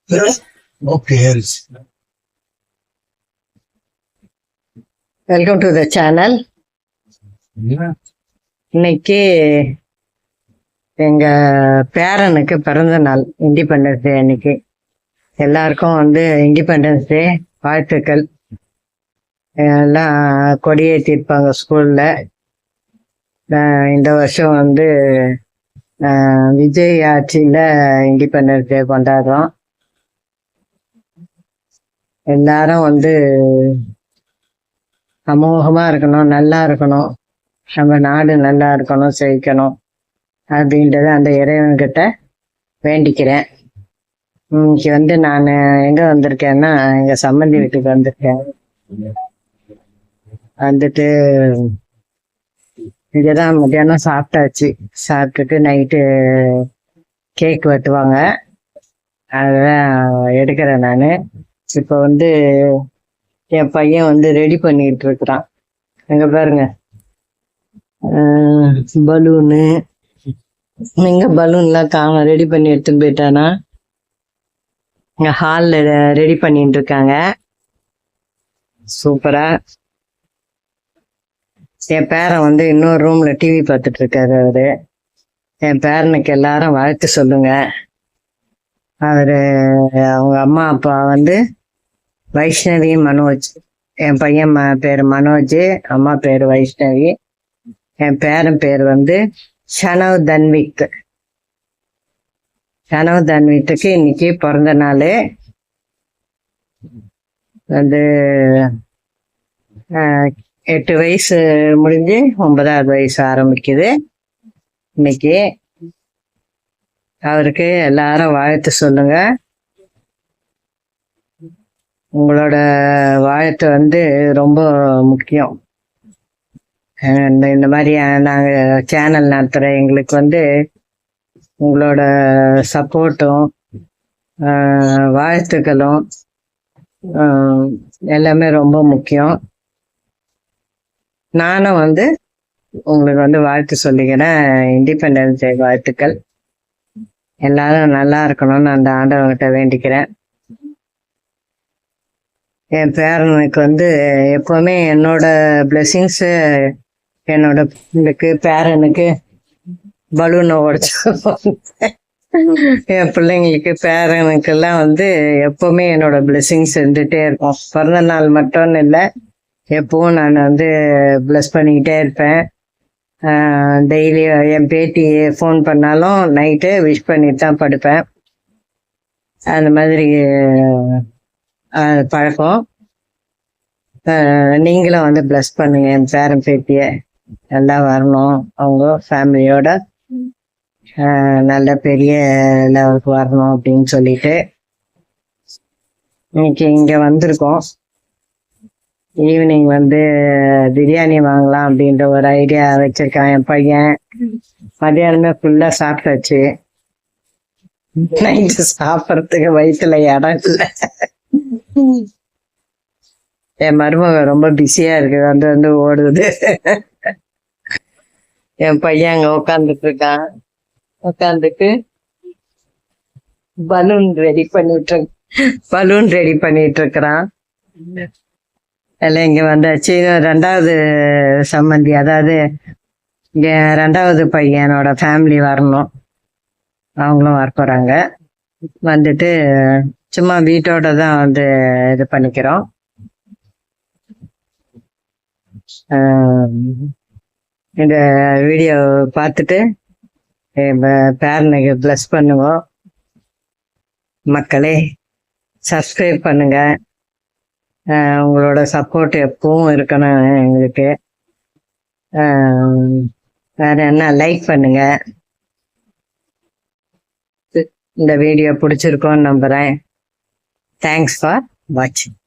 Okay. Welcome to the channel. இன்னைக்கு எங்க பேரனுக்கு பிறந்த நாள், இண்டிபெண்டன்ஸ் டே அன்னைக்கு. எல்லாருக்கும் இண்டிபெண்டன்ஸ் டே வாழ்த்துக்கள். எல்லாம் கொடியேற்றிருப்பாங்க ஸ்கூல்ல. இந்த வருஷம் விஜய் ஆட்சியில இண்டிபெண்டன்ஸ் டே கொண்டாடுறோம். எல்லாரும் அமோகமா இருக்கணும், நல்லா இருக்கணும், நம்ம நாடு நல்லா இருக்கணும், செழிக்கணும் அப்படின்றத அந்த இறைவன்கிட்ட வேண்டிக்கிறேன். இன்னைக்கு நான் எங்க வந்திருக்கேன்னா, எங்க சம்மந்தி வீட்டுக்கு வந்திருக்கேன். இங்கதான் மத்தியானம் சாப்பிட்டாச்சு. சாப்பிட்டுட்டு நைட்டு கேக் வெட்டுவாங்க, அதான் எடுக்கிறேன் நான். இப்போ என் பையன் ரெடி பண்ணிட்டு இருக்கிறான். எங்க பாருங்க, பலூனு, எங்க பலூன்லாம் காணும், ரெடி பண்ணி எடுத்துன்னு போயிட்டானா. இங்க ஹால்ல ரெடி பண்ணிட்டு இருக்காங்க, சூப்பரா. என் பேரன் இன்னொரு ரூம்ல டிவி பார்த்துட்டு இருக்காரு. அவரு என் பேரனுக்கு எல்லாரும் வாழ்த்து சொல்லுங்க. அவங்க அம்மா அப்பா வைஷ்ணவி மனோஜ். என் பையன் பேரு மனோஜ், அம்மா பேரு வைஷ்ணவி. என் பேரன் பேர் ஷனவ் தன்விக். ஷனவ் தன்விக்கு இன்னைக்கு பிறந்த நாள். 8 வயசு முடிஞ்சு 9வது வயசு ஆரம்பிக்குது இன்னைக்கு. அவருக்கு எல்லாரும் வாழ்த்து சொல்லுங்க. உங்களோட வாழ்த்து ரொம்ப முக்கியம். இந்த மாதிரி நாங்கள் சேனல் நடத்துகிற எங்களுக்கு உங்களோட சப்போர்ட்டும் வாழ்த்துக்களும் எல்லாமே ரொம்ப முக்கியம். நானும் உங்களுக்கு வாழ்த்து சொல்லிக்கிறேன். இண்டிபெண்டன்ஸ் டே வாழ்த்துக்கள். எல்லாரும் நல்லா இருக்கணும்னு அந்த ஆண்டவங்கிட்ட வேண்டிக்கிறேன். என் பேரனுக்கு எப்பவுமே என்னோட பிளெஸிங்ஸ், என்னோட பிள்ளைக்கு பேரனுக்கு பலூனை உடைச்சு என் பிள்ளைங்களுக்கு பேரனுக்கெல்லாம் எப்பவுமே என்னோட பிளெஸிங்ஸ் இருந்துகிட்டே இருக்கும். பிறந்த நாள் மட்டும்னு இல்லை, எப்பவும் நான் பிளஸ் பண்ணிக்கிட்டே இருப்பேன். டெய்லி என் பேத்தி ஃபோன் பண்ணாலும் நைட்டு விஷ் பண்ணிட்டு தான் படுப்பேன். அந்த மாதிரி பழக்கம். நீங்களும் பிளஸ் பண்ணுங்க. என் பேரன் பேத்திய நல்லா வரணும், அவங்க ஃபேமிலியோட நல்ல பெரிய லெவலுக்கு வரணும் அப்படின்னு சொல்லிட்டு இன்னைக்கு இங்க வந்திருக்கோம். ஈவினிங் பிரியாணி வாங்கலாம் அப்படின்ற ஒரு ஐடியா வச்சிருக்கான் என் பையன். மதியானமே ஃபுல்லா சாப்பிட்டாச்சு. நைட்டு சாப்பிட்றதுக்கு வயிற்றுல இடம் இல்லை. என் மருமக ரொம்ப பிஸியா இருக்கு, ஓடுது. என் பையன் அங்க உட்காந்துட்டு இருக்கான். உட்காந்துட்டு பலூன் ரெடி பண்ணிட்டு இருக்கிறான். எல்லாம் இங்க வந்தாச்சு. 2வது சம்மந்தி, அதாவது இங்க 2வது பையனோட ஃபேமிலி வரணும், அவங்களும் வரப்போறாங்க. சும்மா வீட்டோட தான் இது பண்ணிக்கிறோம். இந்த வீடியோ பார்த்துட்டு பேரனுக்கு பிளஸ் பண்ணுவோம். மக்களே, சப்ஸ்கிரைப் பண்ணுங்க. உங்களோட சப்போர்ட் எப்பவும் இருக்கணும் எங்களுக்கு. வேற என்ன, லைக் பண்ணுங்க. இந்த வீடியோ பிடிச்சிருக்கோன்னு நம்புறேன். தேங்க்ஸ் ஃபார் வாட்சிங்.